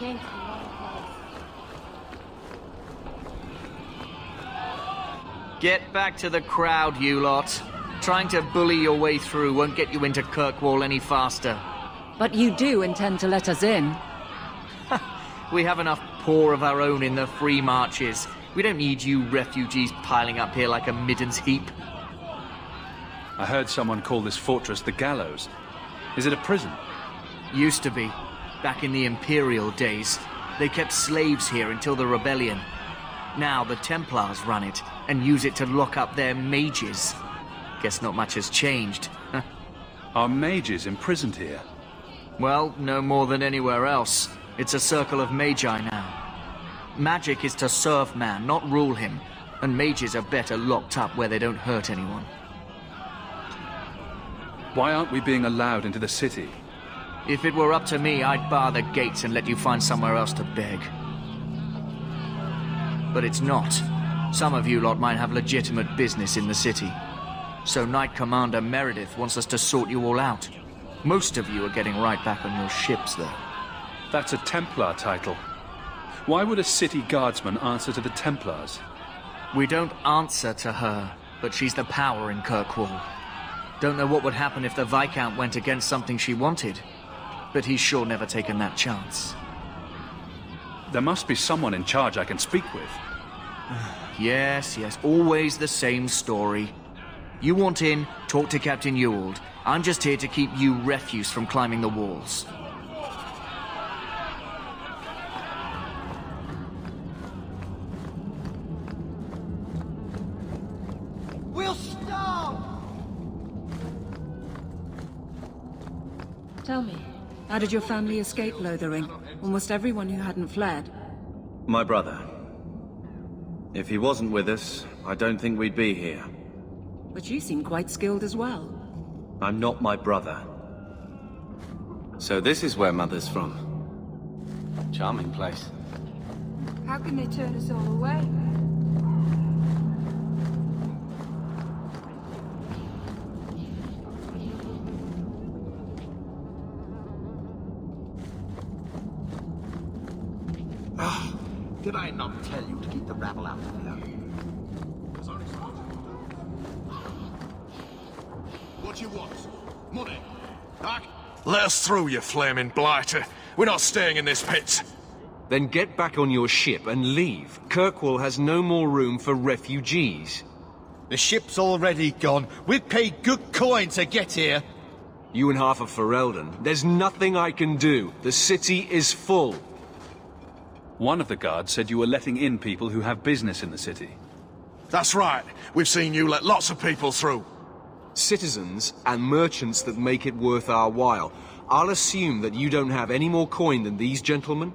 came to the wrong place. Get back to the crowd, you lot. Trying to bully your way through won't get you into Kirkwall any faster. But you do intend to let us in. We have enough poor of our own in the free marches. We don't need you refugees piling up here like a middens heap. I heard someone call this fortress the Gallows. Is it a prison? Used to be. Back in the Imperial days. They kept slaves here until the rebellion. Now the Templars run it and use it to lock up their mages. Guess not much has changed. Are mages imprisoned here? Well, no more than anywhere else. It's a circle of magi now. Magic is to serve man, not rule him. And mages are better locked up where they don't hurt anyone. Why aren't we being allowed into the city? If it were up to me, I'd bar the gates and let you find somewhere else to beg. But it's not. Some of you lot might have legitimate business in the city. So Knight Commander Meredith wants us to sort you all out. Most of you are getting right back on your ships, though. That's a Templar title. Why would a city guardsman answer to the Templars? We don't answer to her, but she's the power in Kirkwall. Don't know what would happen if the Viscount went against something she wanted, but he's sure never taken that chance. There must be someone in charge I can speak with. Yes, always the same story. You want in, talk to Captain Ewald. I'm just here to keep you refuse from climbing the walls. We'll starve! Tell me, how did your family escape Lothering? Almost everyone who hadn't fled. My brother. If he wasn't with us, I don't think we'd be here. But you seem quite skilled as well. I'm not my brother. So this is where Mother's from. Charming place. How can they turn us all away? Did I not tell you to keep the rabble out of here? What do you want? Money? Let us through, you flaming blighter. We're not staying in this pit. Then get back on your ship and leave. Kirkwall has no more room for refugees. The ship's already gone. We've paid good coin to get here. You and half of Ferelden. There's nothing I can do. The city is full. One of the guards said you were letting in people who have business in the city. That's right. We've seen you let lots of people through. Citizens and merchants that make it worth our while. I'll assume that you don't have any more coin than these gentlemen.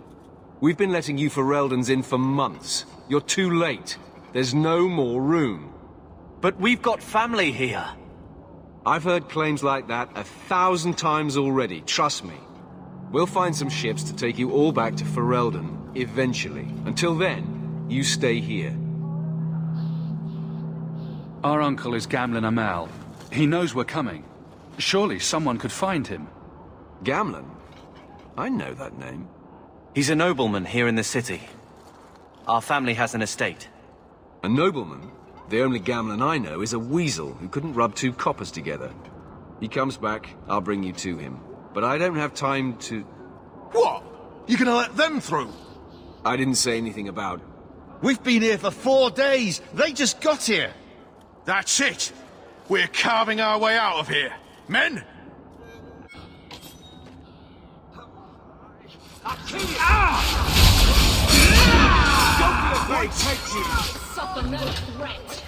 We've been letting you Fereldans in for months. You're too late. There's no more room. But we've got family here. I've heard claims like that 1,000 times already, trust me. We'll find some ships to take you all back to Ferelden, eventually. Until then, you stay here. Our uncle is Gamlen Amal. He knows we're coming. Surely someone could find him. Gamlen? I know that name. He's a nobleman here in the city. Our family has an estate. A nobleman? The only Gamlen I know is a weasel who couldn't rub two coppers together. He comes back, I'll bring you to him. But I don't have time to... What? You gonna let them through? I didn't say anything about... We've been here for 4 days. They just got here. That's it. We're carving our way out of here. Men? Suffer no threat.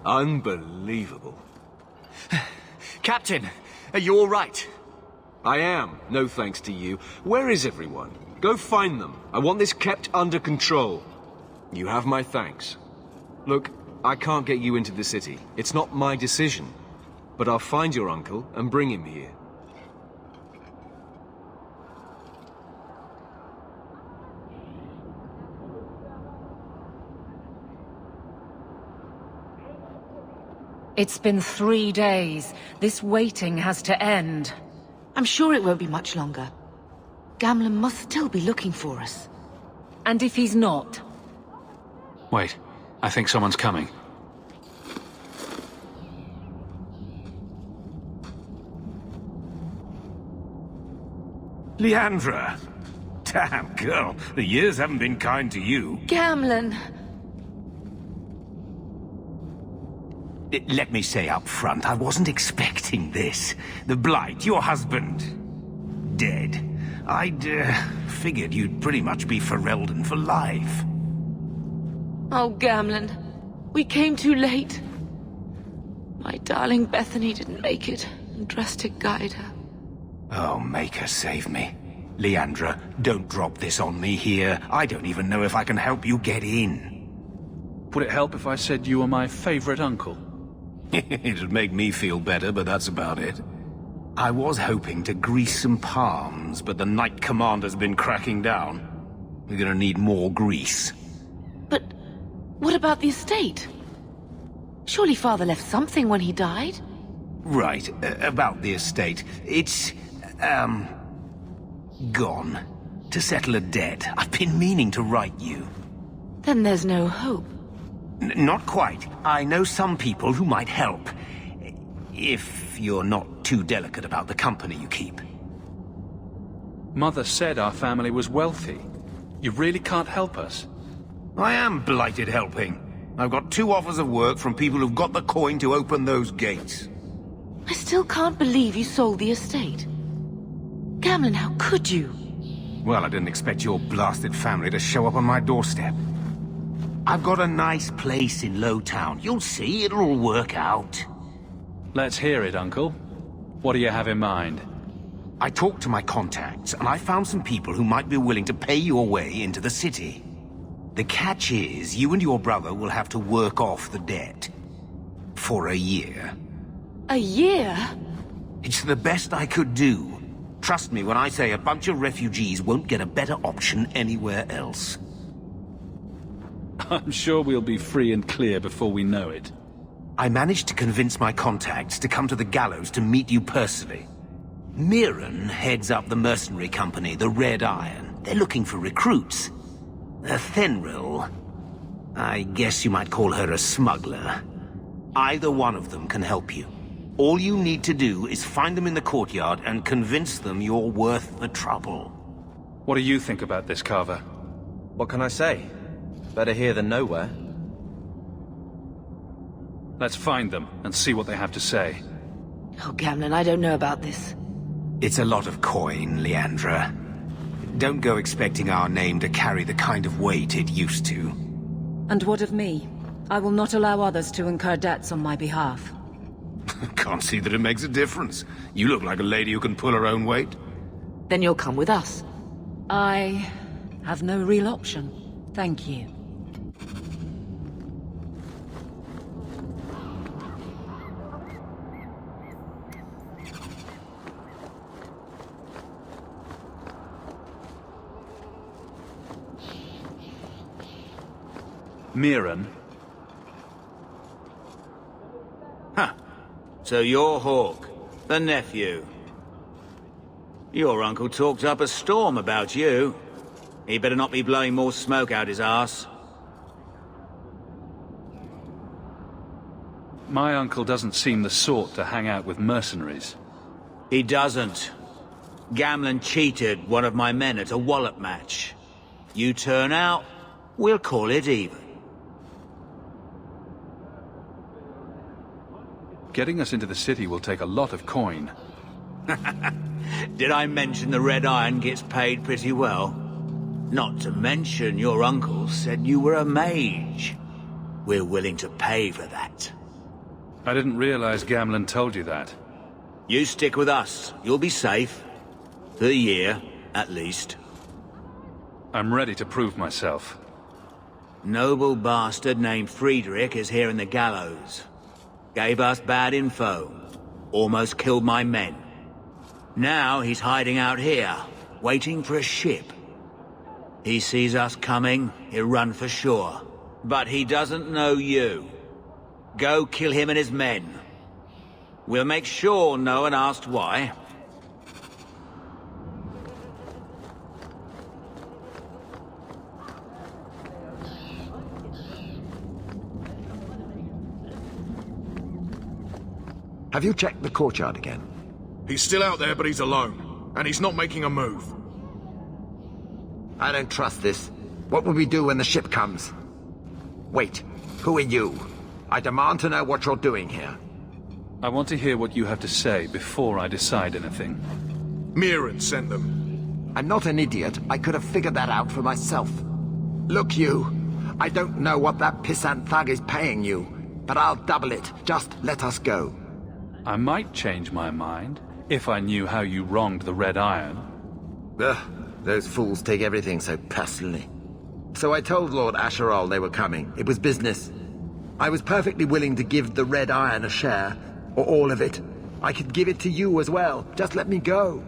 Unbelievable. Captain, are you all right? I am, no thanks to you. Where is everyone? Go find them. I want this kept under control. You have my thanks. Look, I can't get you into the city. It's not my decision. But I'll find your uncle and bring him here. It's been 3 days. This waiting has to end. I'm sure it won't be much longer. Gamlen must still be looking for us. And if he's not? Wait, I think someone's coming. Leandra! Damn, girl, the years haven't been kind to you. Gamlen! Let me say up front, I wasn't expecting this. The Blight, your husband, dead. I'd figured you'd pretty much be Ferelden for life. Oh, Gamlen. We came too late. My darling Bethany didn't make it, and dressed to guide her. Oh, make her save me. Leandra, don't drop this on me here. I don't even know if I can help you get in. Would it help if I said you were my favorite uncle? It'd make me feel better, but that's about it. I was hoping to grease some palms, but the Knight Commander's been cracking down. We're gonna need more grease. But what about the estate? Surely Father left something when he died? Right, about the estate. It's, gone. To settle a debt. I've been meaning to write you. Then there's no hope. Not quite. I know some people who might help. If you're not too delicate about the company you keep. Mother said our family was wealthy. You really can't help us? I am blighted helping. I've got 2 offers of work from people who've got the coin to open those gates. I still can't believe you sold the estate. Gamlen, how could you? Well, I didn't expect your blasted family to show up on my doorstep. I've got a nice place in Lowtown. You'll see, it'll all work out. Let's hear it, Uncle. What do you have in mind? I talked to my contacts, and I found some people who might be willing to pay your way into the city. The catch is, you and your brother will have to work off the debt. For a year. A year? It's the best I could do. Trust me when I say a bunch of refugees won't get a better option anywhere else. I'm sure we'll be free and clear before we know it. I managed to convince my contacts to come to the gallows to meet you personally. Mirren heads up the mercenary company, the Red Iron. They're looking for recruits. Thenril, I guess you might call her a smuggler. Either one of them can help you. All you need to do is find them in the courtyard and convince them you're worth the trouble. What do you think about this, Carver? What can I say? Better here than nowhere. Let's find them and see what they have to say. Oh, Gamlen, I don't know about this. It's a lot of coin, Leandra. Don't go expecting our name to carry the kind of weight it used to. And what of me? I will not allow others to incur debts on my behalf. Can't see that it makes a difference. You look like a lady who can pull her own weight. Then you'll come with us. I have no real option. Thank you. Mirren? Huh. So you're Hawke, the nephew. Your uncle talked up a storm about you. He better not be blowing more smoke out his arse. My uncle doesn't seem the sort to hang out with mercenaries. He doesn't. Gamlen cheated one of my men at a wallop match. You turn out, we'll call it even. Getting us into the city will take a lot of coin. Did I mention the Red Iron gets paid pretty well? Not to mention your uncle said you were a mage. We're willing to pay for that. I didn't realize Gamlen told you that. You stick with us. You'll be safe. For a year, at least. I'm ready to prove myself. Noble bastard named Friedrich is here in the gallows. Gave us bad info. Almost killed my men. Now he's hiding out here, waiting for a ship. He sees us coming, he'll run for sure. But he doesn't know you. Go kill him and his men. We'll make sure no one asks why. Have you checked the courtyard again? He's still out there, but he's alone. And he's not making a move. I don't trust this. What will we do when the ship comes? Wait, who are you? I demand to know what you're doing here. I want to hear what you have to say before I decide anything. Mirren sent them. I'm not an idiot. I could have figured that out for myself. Look, you. I don't know what that pissant thug is paying you, but I'll double it. Just let us go. I might change my mind, if I knew how you wronged the Red Iron. Ugh, those fools take everything so personally. So I told Lord Asherall they were coming. It was business. I was perfectly willing to give the Red Iron a share, or all of it. I could give it to you as well. Just let me go.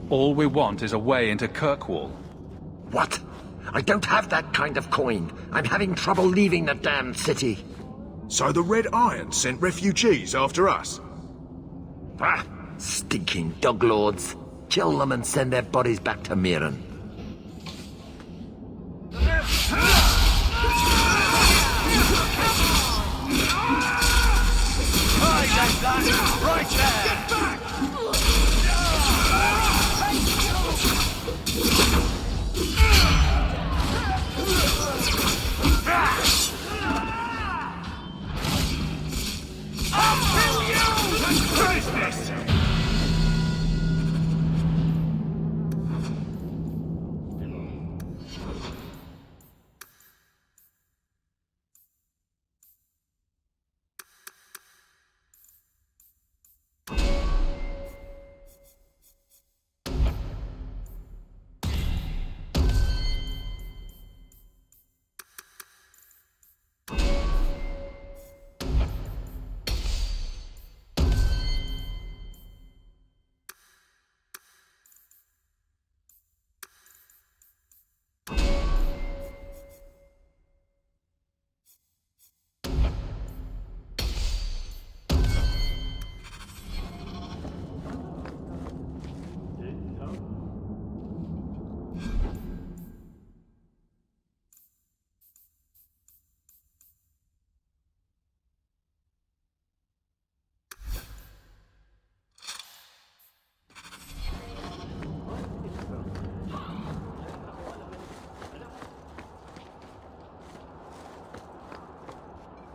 All we want is a way into Kirkwall. What? I don't have that kind of coin. I'm having trouble leaving the damned city. So the Red Iron sent refugees after us? Ah, stinking dog lords. Kill them and send their bodies back to Mirren. Right there!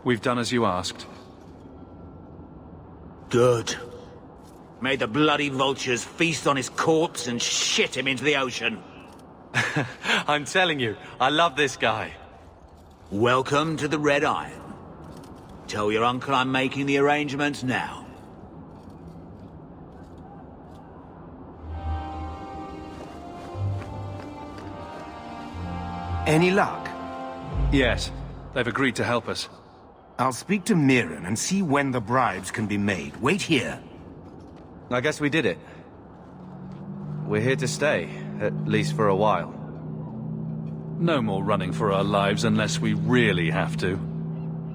We've done as you asked. Good. May the bloody vultures feast on his corpse and shit him into the ocean. I'm telling you, I love this guy. Welcome to the Red Iron. Tell your uncle I'm making the arrangements now. Any luck? Yes, they've agreed to help us. I'll speak to Mirren and see when the bribes can be made. Wait here. I guess we did it. We're here to stay, at least for a while. No more running for our lives unless we really have to.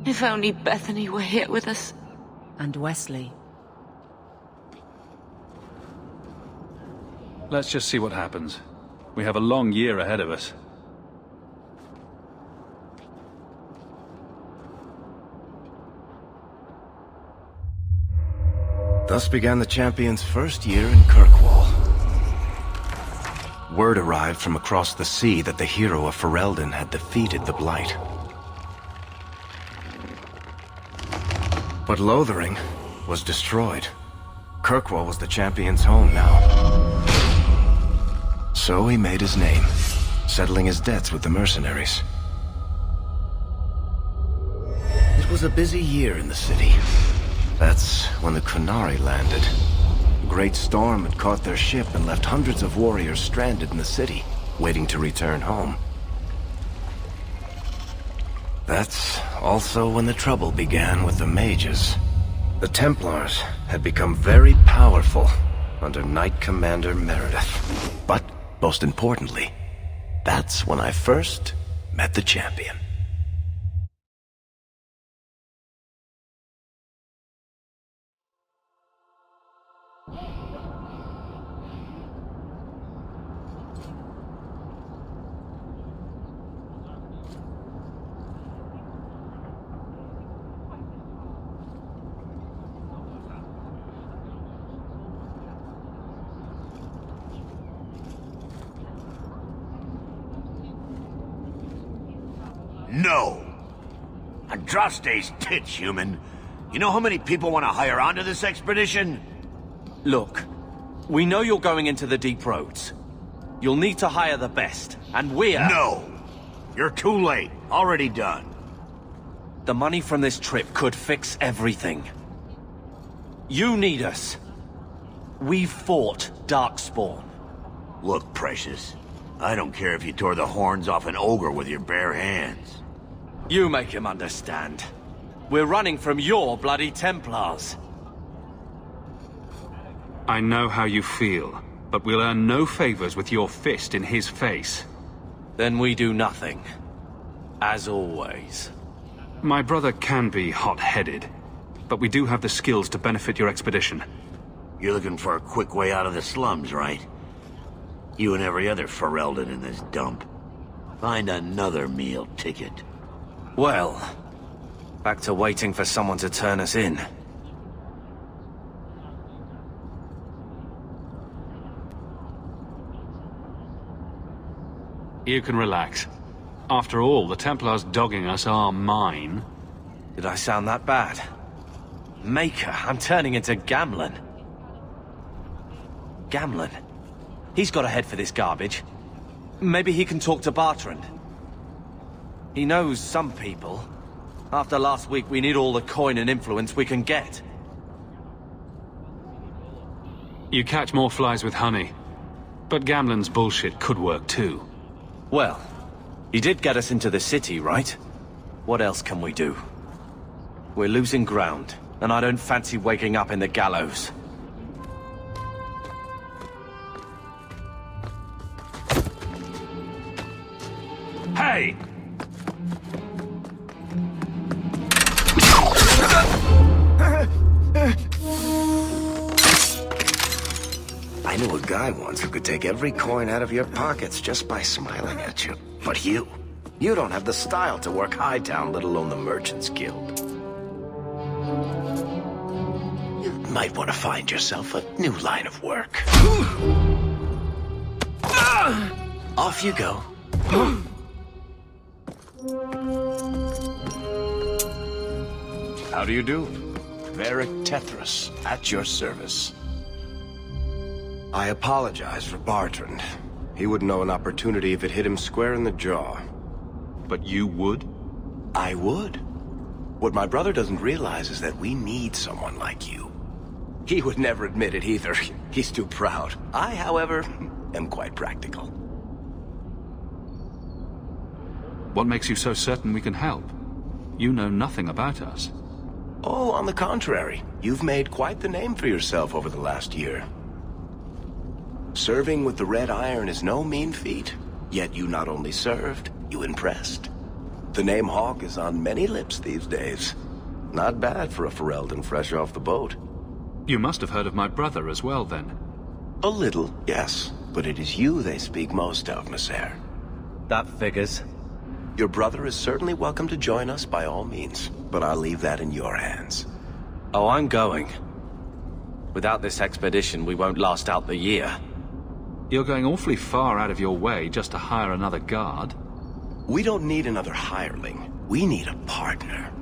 If only Bethany were here with us. And Wesley. Let's just see what happens. We have a long year ahead of us. Thus began the champion's first year in Kirkwall. Word arrived from across the sea that the hero of Ferelden had defeated the Blight. But Lothering was destroyed. Kirkwall was the champion's home now. So he made his name, settling his debts with the mercenaries. It was a busy year in the city. That's when the Kunari landed. A great storm had caught their ship and left hundreds of warriors stranded in the city, waiting to return home. That's also when the trouble began with the Mages. The Templars had become very powerful under Knight Commander Meredith. But, most importantly, that's when I first met the champion. No! Andraste's tits, human. You know how many people want to hire onto this expedition? Look, we know you're going into the deep roads. You'll need to hire the best, and we're... No! You're too late. Already done. The money from this trip could fix everything. You need us. We've fought Darkspawn. Look, Precious. I don't care if you tore the horns off an ogre with your bare hands. You make him understand. We're running from your bloody Templars. I know how you feel, but we'll earn no favors with your fist in his face. Then we do nothing. As always. My brother can be hot-headed, but we do have the skills to benefit your expedition. You're looking for a quick way out of the slums, right? You and every other Ferelden in this dump. Find another meal ticket. Well, back to waiting for someone to turn us in. You can relax. After all, the Templars dogging us are mine. Did I sound that bad? Maker, I'm turning into Gamlen. Gamlen? He's got a head for this garbage. Maybe he can talk to Bertrand. He knows some people. After last week, we need all the coin and influence we can get. You catch more flies with honey. But Gamlen's bullshit could work too. Well, he did get us into the city, right? What else can we do? We're losing ground, and I don't fancy waking up in the gallows. Hey! I knew a guy once who could take every coin out of your pockets just by smiling at you. But you don't have the style to work Hightown, let alone the Merchants Guild. You might want to find yourself a new line of work. Off you go. How do you do? Varric Tethras, at your service. I apologize for Bertrand. He wouldn't know an opportunity if it hit him square in the jaw. But you would? I would. What my brother doesn't realize is that we need someone like you. He would never admit it either. He's too proud. I, however, am quite practical. What makes you so certain we can help? You know nothing about us. Oh, on the contrary. You've made quite the name for yourself over the last year. Serving with the Red Iron is no mean feat. Yet you not only served, you impressed. The name Hawk is on many lips these days. Not bad for a Ferelden fresh off the boat. You must have heard of my brother as well, then. A little, yes. But it is you they speak most of, Messer. That figures. Your brother is certainly welcome to join us by all means, but I'll leave that in your hands. Oh, I'm going. Without this expedition, we won't last out the year. You're going awfully far out of your way just to hire another guard. We don't need another hireling. We need a partner.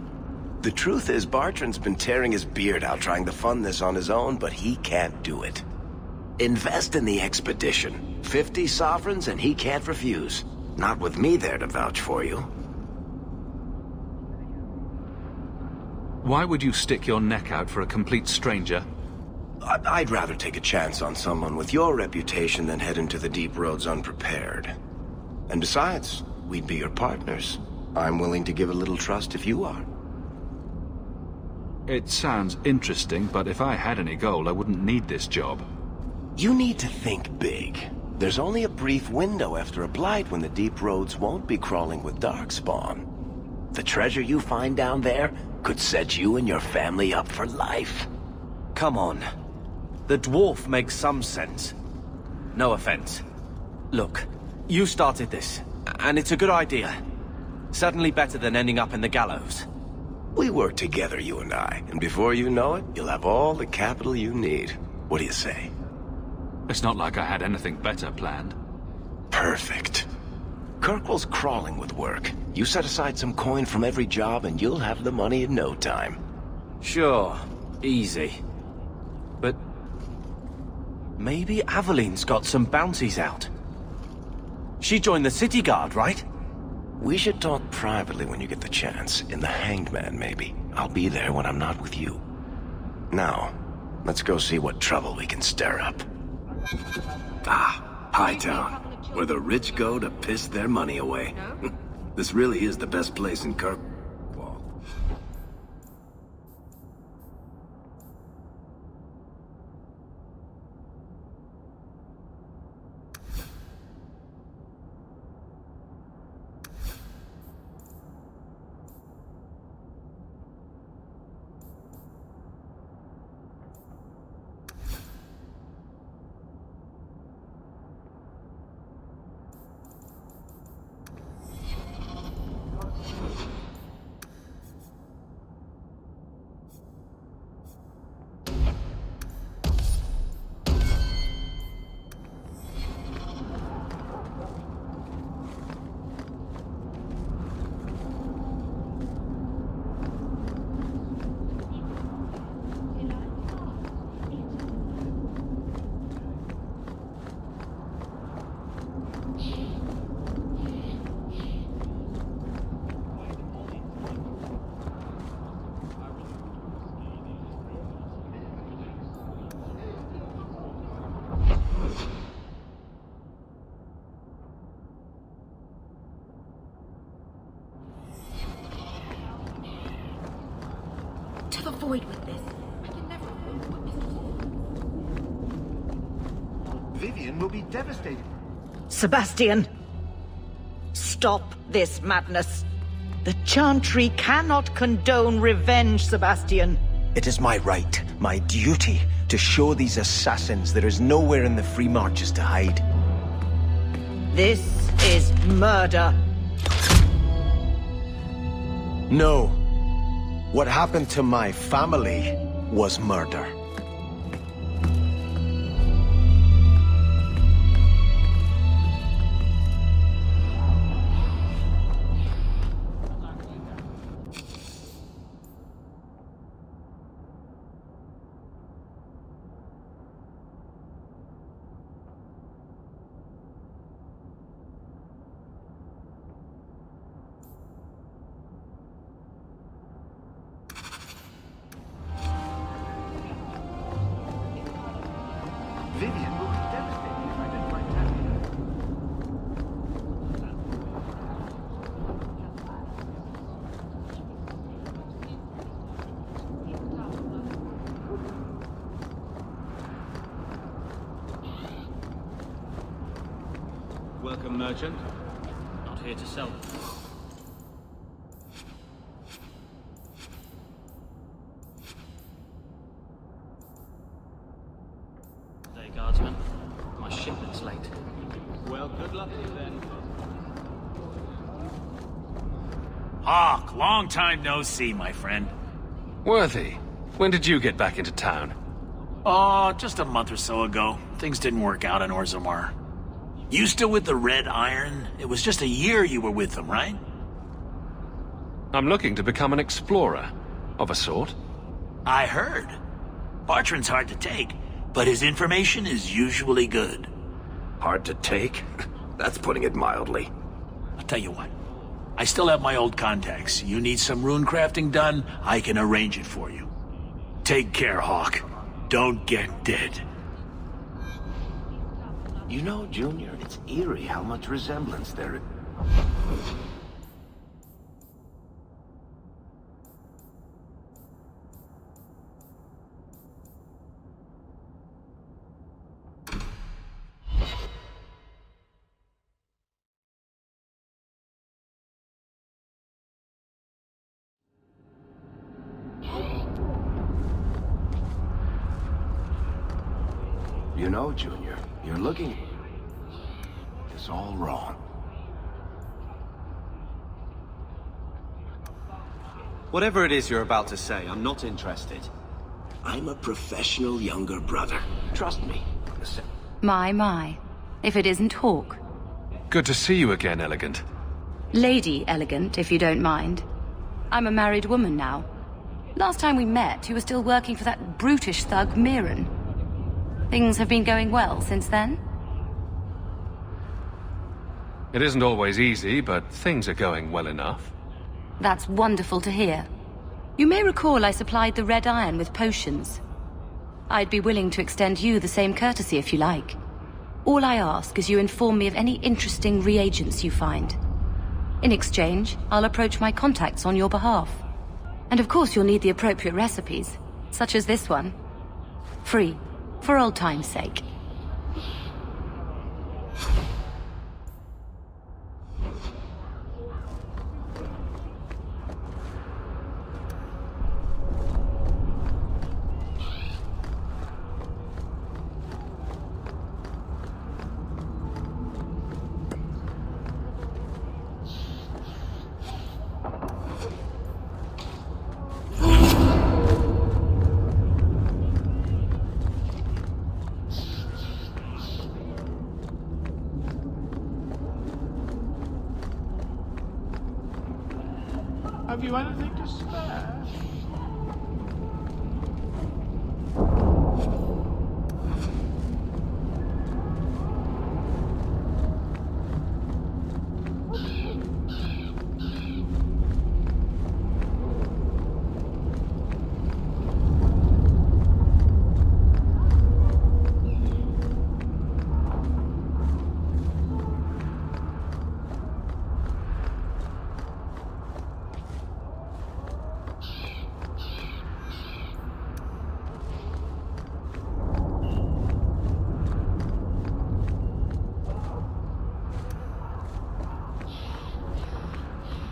The truth is, Bertrand's been tearing his beard out trying to fund this on his own, but he can't do it. Invest in the expedition. 50 sovereigns and he can't refuse. Not with me there to vouch for you. Why would you stick your neck out for a complete stranger? I'd rather take a chance on someone with your reputation than head into the deep roads unprepared. And besides, we'd be your partners. I'm willing to give a little trust if you are. It sounds interesting, but if I had any gold, I wouldn't need this job. You need to think big. There's only a brief window after a blight when the deep roads won't be crawling with darkspawn. The treasure you find down there could set you and your family up for life. Come on. The dwarf makes some sense. No offense. Look, you started this, and it's a good idea. Certainly better than ending up in the gallows. We work together, you and I, and before you know it, you'll have all the capital you need. What do you say? It's not like I had anything better planned. Perfect. Kirkwall's crawling with work. You set aside some coin from every job and you'll have the money in no time. Sure, easy. But maybe Aveline's got some bounties out. She joined the city guard, right? We should talk privately when you get the chance. In the Hanged Man, maybe. I'll be there when I'm not with you. Now, let's go see what trouble we can stir up. Ah, Hightown, where the rich go to piss their money away. This really is the best place in Kirkwall. To the void with this. I can never Vivian will be devastated. Sebastian! Stop this madness. The Chantry cannot condone revenge, Sebastian. It is my right, my duty, to show these assassins there is nowhere in the Free Marches to hide. This is murder. No. What happened to my family was murder. Vivian will be devastated if I don't find Taffy. Welcome, merchant. Not here to sell. Day, guardsman. My shipment's late. Well, good luck to you then. Hawk, long time no see, my friend. Worthy, when did you get back into town? Oh, just a month or so ago. Things didn't work out in Orzammar. You still with the Red Iron? It was just a year you were with them, right? I'm looking to become an explorer, of a sort. I heard. Bartrand's hard to take, but his information is usually good. Hard to take? That's putting it mildly. I'll tell you what. I still have my old contacts. You need some rune crafting done, I can arrange it for you. Take care, Hawk. Don't get dead. You know, Junior, it's eerie how much resemblance there is. You know, Junior, you're looking... It's all wrong. Whatever it is you're about to say, I'm not interested. I'm a professional younger brother. Trust me. My. If it isn't Hawk. Good to see you again, Elegant. Lady Elegant, if you don't mind. I'm a married woman now. Last time we met, you were still working for that brutish thug, Mirren. Things have been going well since then? It isn't always easy, but things are going well enough. That's wonderful to hear. You may recall I supplied the Red Iron with potions. I'd be willing to extend you the same courtesy if you like. All I ask is you inform me of any interesting reagents you find. In exchange, I'll approach my contacts on your behalf. And of course you'll need the appropriate recipes, such as this one. Free, for old time's sake. Have you anything to spare?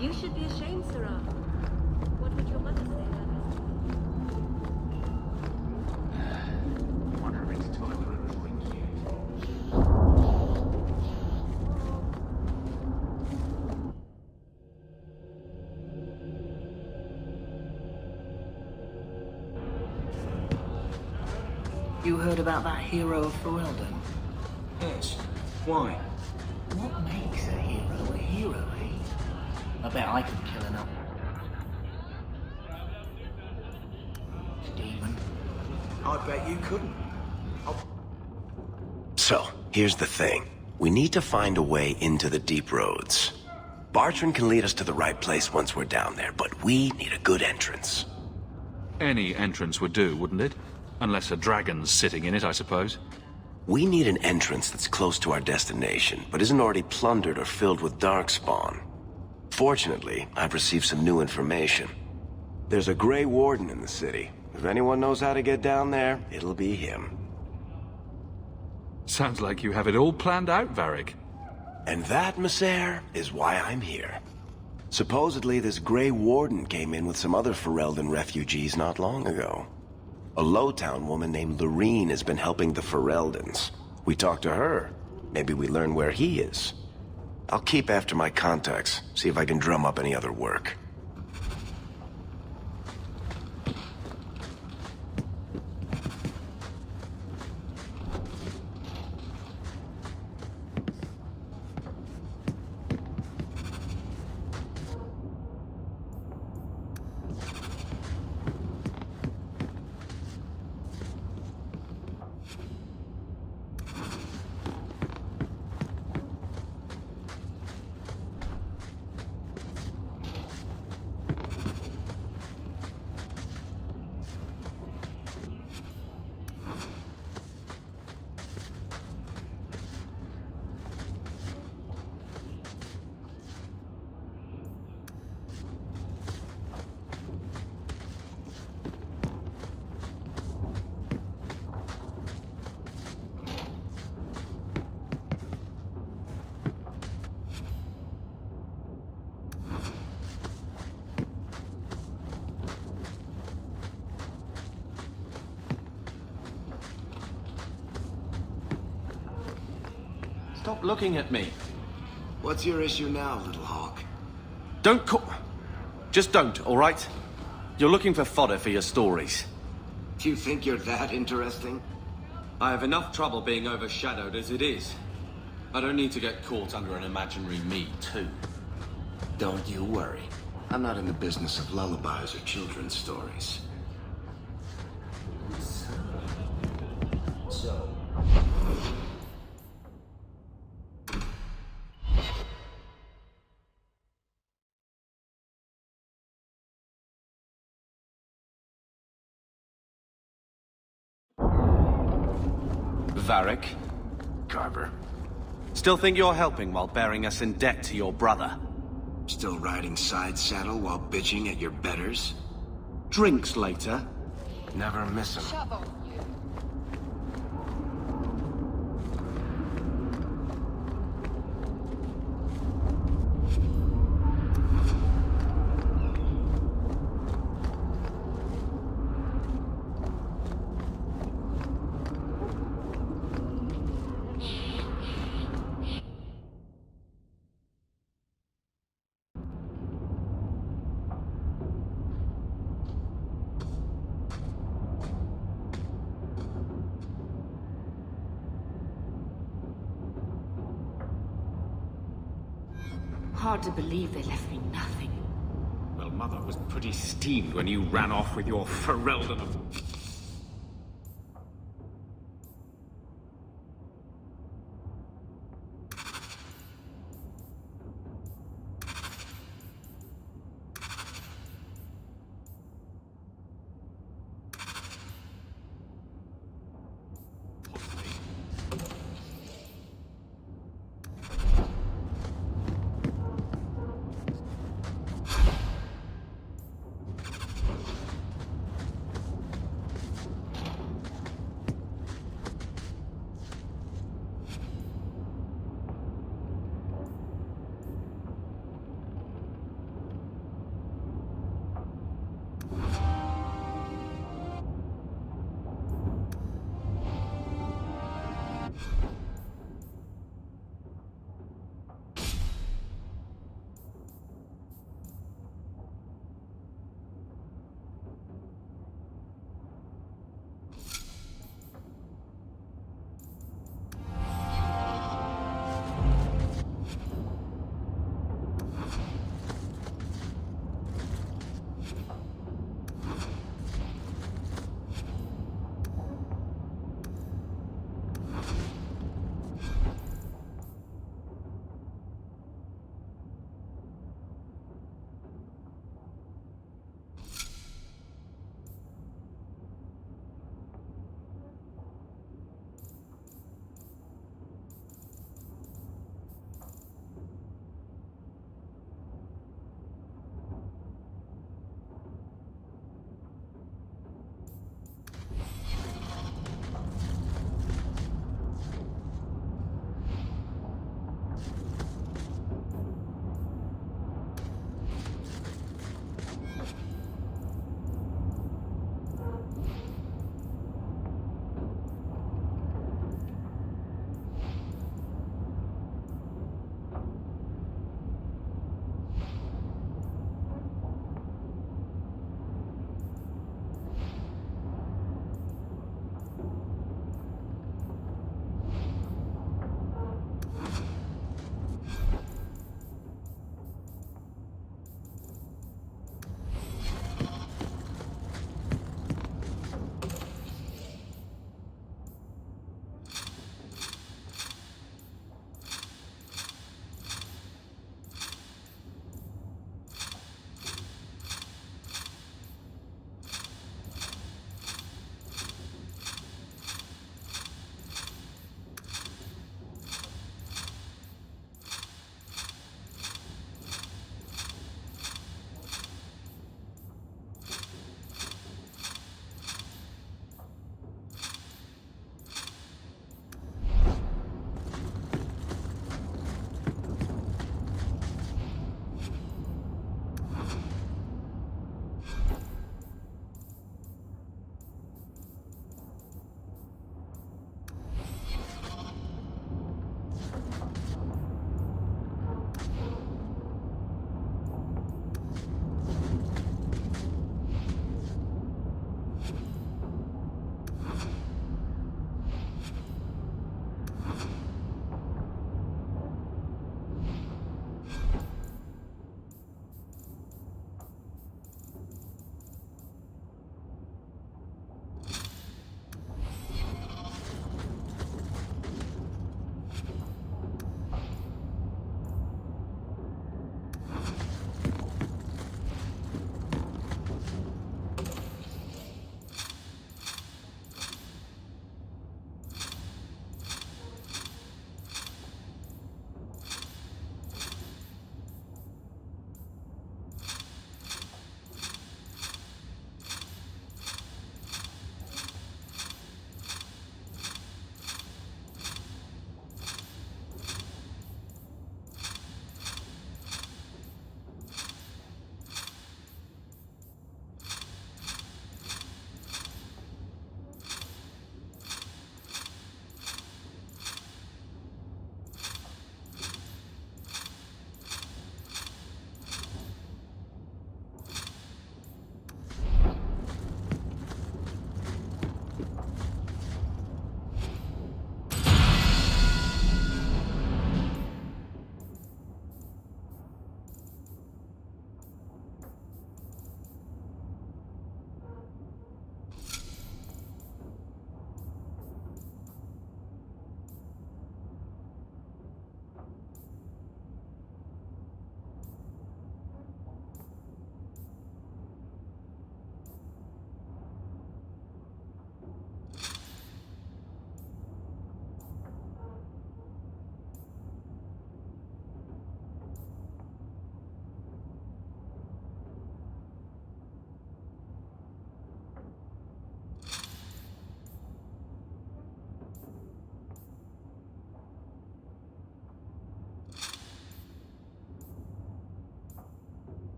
You should be ashamed, Sarah. What would your mother say? You heard about that hero of Ferelden? Yes. Why? What makes a hero, eh? I bet I could kill enough. Demon. I bet you couldn't. So, here's the thing. We need to find a way into the deep roads. Bartrand can lead us to the right place once we're down there, but we need a good entrance. Any entrance would do, wouldn't it? Unless a dragon's sitting in it, I suppose. We need an entrance that's close to our destination, but isn't already plundered or filled with darkspawn. Fortunately, I've received some new information. There's a Grey Warden in the city. If anyone knows how to get down there, it'll be him. Sounds like you have it all planned out, Varric. And that, Messere, is why I'm here. Supposedly, this Grey Warden came in with some other Ferelden refugees not long ago. A Lowtown woman named Lorene has been helping the Fereldans. We talked to her. Maybe we learn where he is. I'll keep after my contacts, see if I can drum up any other work. Stop looking at me. What's your issue now, little hawk? Don't call... Just don't, all right? You're looking for fodder for your stories. Do you think you're that interesting? I have enough trouble being overshadowed as it is. I don't need to get caught under an imaginary me, too. Don't you worry. I'm not in the business of lullabies or children's stories. So... Varric? Carver. Still think you're helping while bearing us in debt to your brother? Still riding side saddle while bitching at your betters? Drinks later? Never miss 'em. Hard to believe they left me nothing. Well, Mother was pretty steamed when you ran off with your Ferelden of...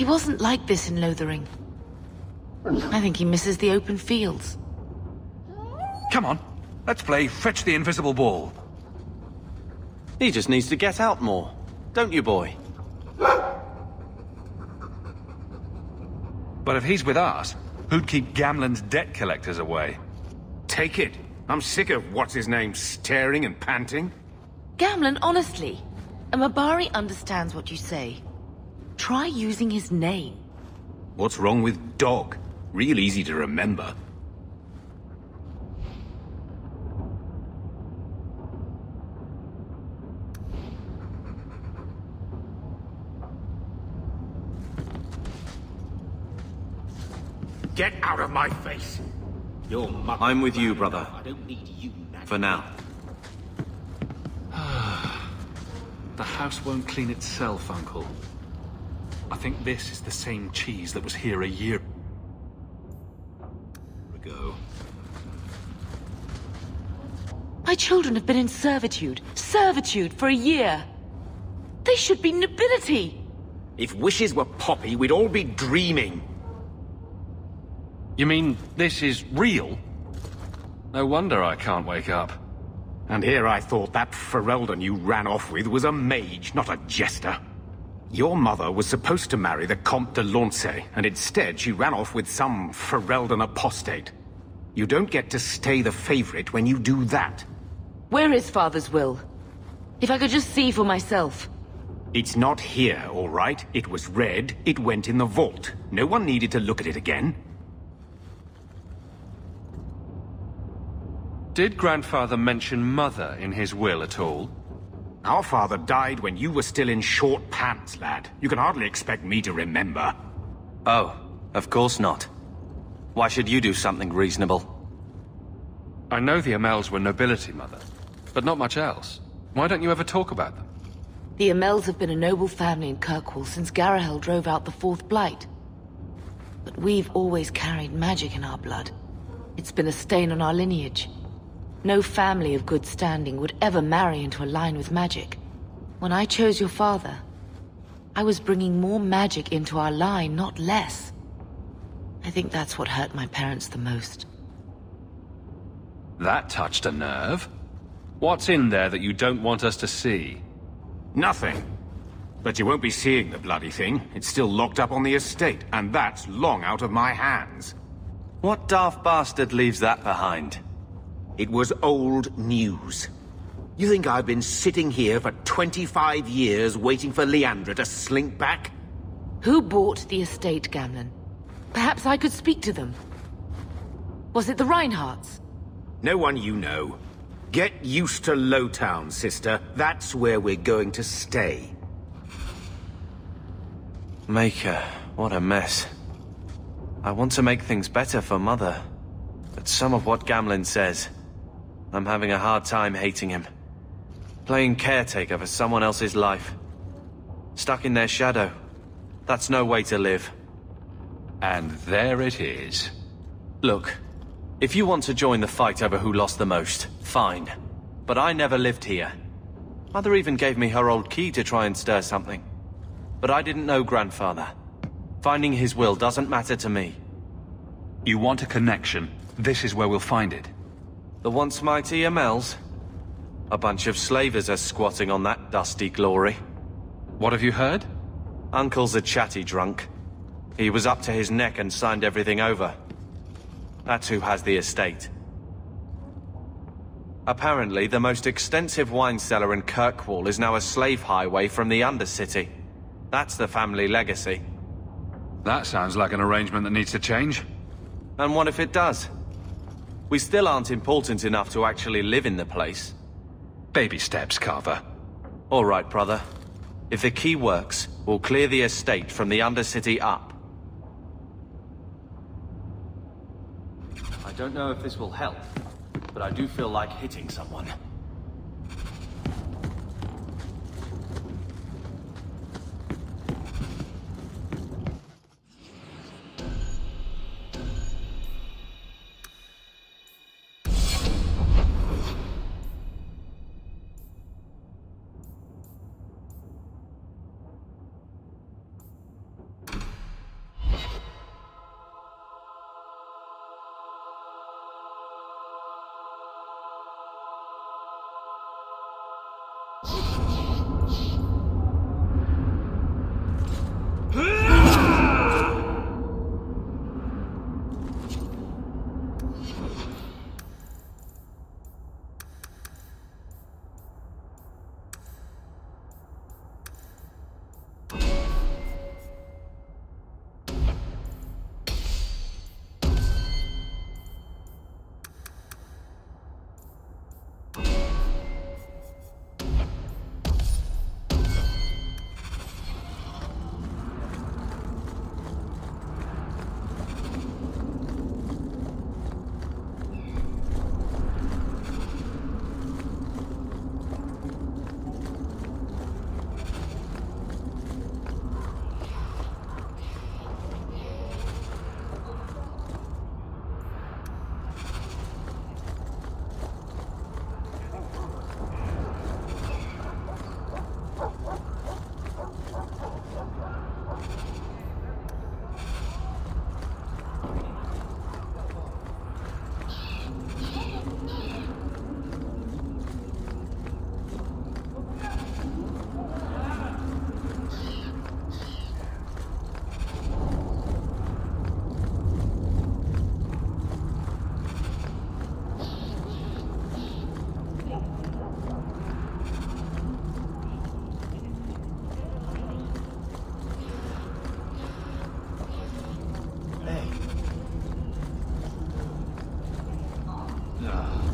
He wasn't like this in Lothering. I think he misses the open fields. Come on, let's play Fetch the Invisible Ball. He just needs to get out more. Don't you, boy? But if he's with us, who'd keep Gamlen's debt collectors away? Take it. I'm sick of what's-his-name staring and panting. Gamlen, honestly, a Mabari understands what you say. Try using his name. What's wrong with dog? Real easy to remember. Get out of my face! Your mother... I'm with you, brother. I don't need you now. For now. The house won't clean itself, Uncle. I think this is the same cheese that was here a year ago. My children have been in servitude for a year. They should be nobility. If wishes were poppy, we'd all be dreaming. You mean this is real? No wonder I can't wake up. And here I thought that Ferelden you ran off with was a mage, not a jester. Your mother was supposed to marry the Comte de Launcey, and instead she ran off with some Ferelden apostate. You don't get to stay the favorite when you do that. Where is Father's will? If I could just see for myself. It's not here, all right? It was read, it went in the vault. No one needed to look at it again. Did Grandfather mention Mother in his will at all? Our father died when you were still in short pants, lad. You can hardly expect me to remember. Oh, of course not. Why should you do something reasonable? I know the Amels were nobility, Mother, but not much else. Why don't you ever talk about them? The Amels have been a noble family in Kirkwall since Garahel drove out the Fourth Blight. But we've always carried magic in our blood. It's been a stain on our lineage. No family of good standing would ever marry into a line with magic. When I chose your father, I was bringing more magic into our line, not less. I think that's what hurt my parents the most. That touched a nerve. What's in there that you don't want us to see? Nothing. But you won't be seeing the bloody thing. It's still locked up on the estate, and that's long out of my hands. What daft bastard leaves that behind? It was old news. You think I've been sitting here for 25 years waiting for Leandra to slink back? Who bought the estate, Gamlen? Perhaps I could speak to them. Was it the Reinhardts? No one you know. Get used to Lowtown, sister. That's where we're going to stay. Maker, what a mess. I want to make things better for Mother. But some of what Gamlen says, I'm having a hard time hating him. Playing caretaker for someone else's life. Stuck in their shadow. That's no way to live. And there it is. Look, if you want to join the fight over who lost the most, fine. But I never lived here. Mother even gave me her old key to try and stir something. But I didn't know Grandfather. Finding his will doesn't matter to me. You want a connection? This is where we'll find it. The once mighty Amels? A bunch of slavers are squatting on that dusty glory. What have you heard? Uncle's a chatty drunk. He was up to his neck and signed everything over. That's who has the estate. Apparently, the most extensive wine cellar in Kirkwall is now a slave highway from the Undercity. That's the family legacy. That sounds like an arrangement that needs to change. And what if it does? We still aren't important enough to actually live in the place. Baby steps, Carver. All right, brother. If the key works, we'll clear the estate from the Undercity up. I don't know if this will help, but I do feel like hitting someone.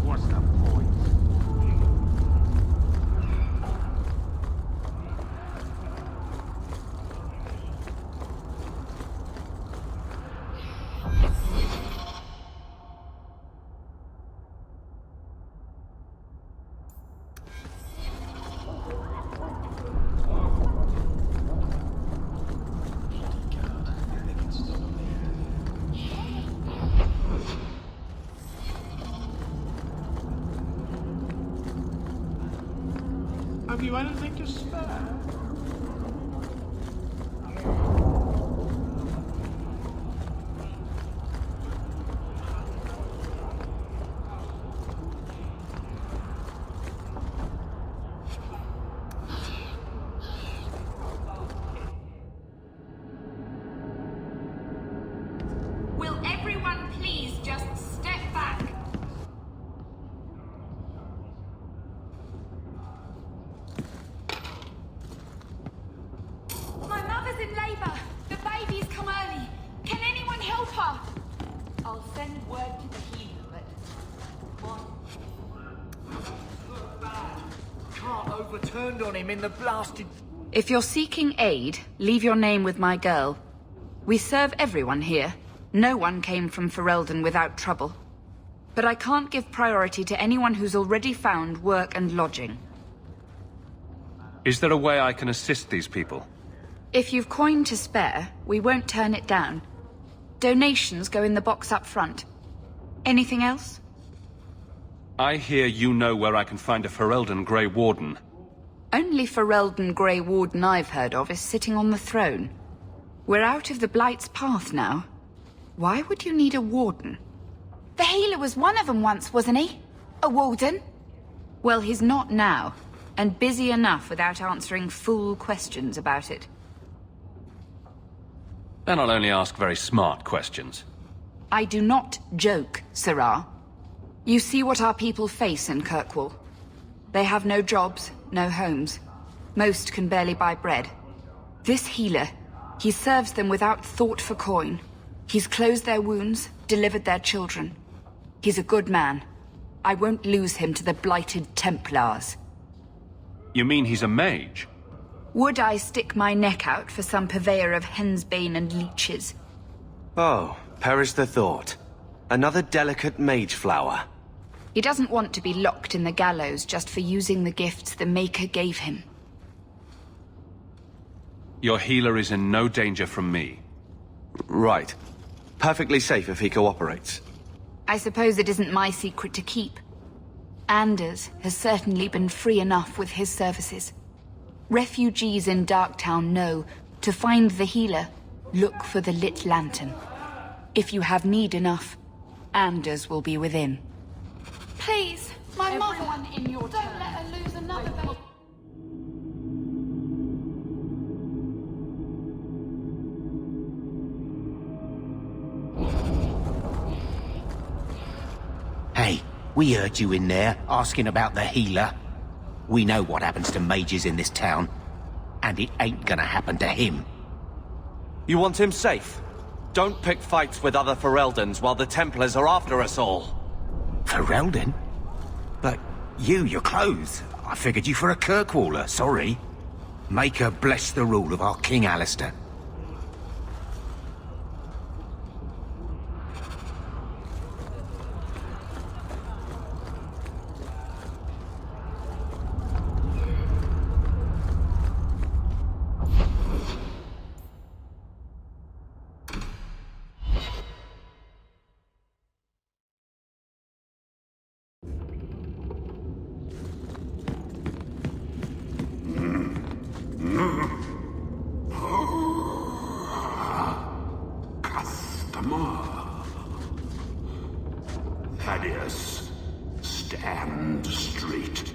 What's the point? Have you anything to spare? Will everyone please just step back? My mother's in labor. The baby's come early. Can anyone help her? I'll send word to the healer, but... Car overturned on him in the blasted... If you're seeking aid, leave your name with my girl. We serve everyone here. No one came from Ferelden without trouble. But I can't give priority to anyone who's already found work and lodging. Is there a way I can assist these people? If you've coin to spare, we won't turn it down. Donations go in the box up front. Anything else? I hear you know where I can find a Ferelden Grey Warden. Only Ferelden Grey Warden I've heard of is sitting on the throne. We're out of the Blight's path now. Why would you need a warden? The healer was one of them once, wasn't he? A warden? Well, he's not now, and busy enough without answering fool questions about it. Then I'll only ask very smart questions. I do not joke, Sirrah. You see what our people face in Kirkwall. They have no jobs, no homes. Most can barely buy bread. This healer, he serves them without thought for coin. He's closed their wounds, delivered their children. He's a good man. I won't lose him to the blighted Templars. You mean he's a mage? Would I stick my neck out for some purveyor of hensbane and leeches? Oh, perish the thought. Another delicate mage flower. He doesn't want to be locked in the gallows just for using the gifts the Maker gave him. Your healer is in no danger from me. Right. Perfectly safe if he cooperates. I suppose it isn't my secret to keep. Anders has certainly been free enough with his services. Refugees in Darktown know, to find the healer, look for the lit lantern. If you have need enough, Anders will be within. Please, my mother. In your don't let her lose another baby. We heard you in there, asking about the healer. We know what happens to mages in this town, and it ain't gonna happen to him. You want him safe? Don't pick fights with other Fereldans while the Templars are after us all. Ferelden? But your clothes. I figured you for a Kirkwaller, sorry. Make her bless the rule of our King Alistair. Thaddeus, stand straight.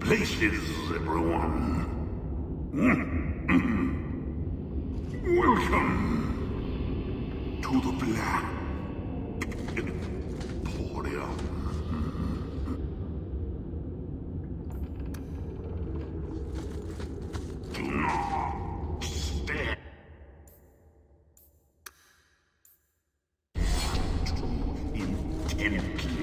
Places, everyone. Welcome to the Black Emporium. Do not stare. Intently.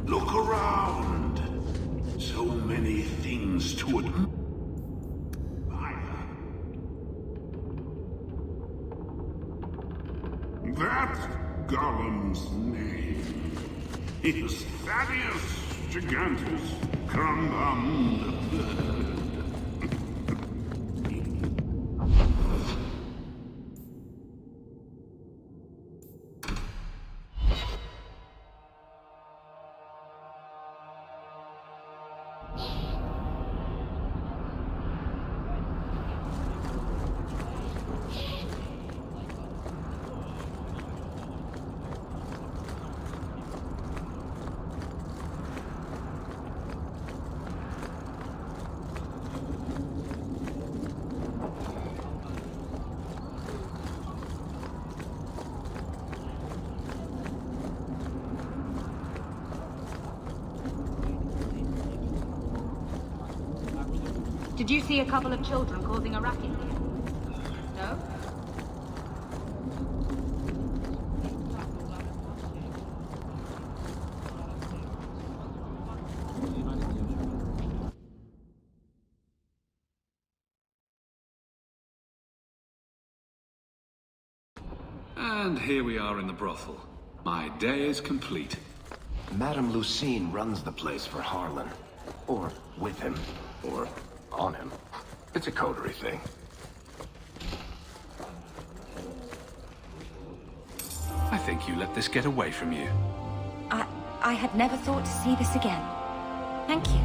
Look around. So many things to admire. That Golem's name is Thaddeus Gigantus Crandam. Did you see a couple of children causing a racket? No? And here we are in the brothel. My day is complete. Madame Lucine runs the place for Harlan. Or with him. Or on him. It's a coterie thing. I think you let this get away from you. I had never thought to see this again. Thank you.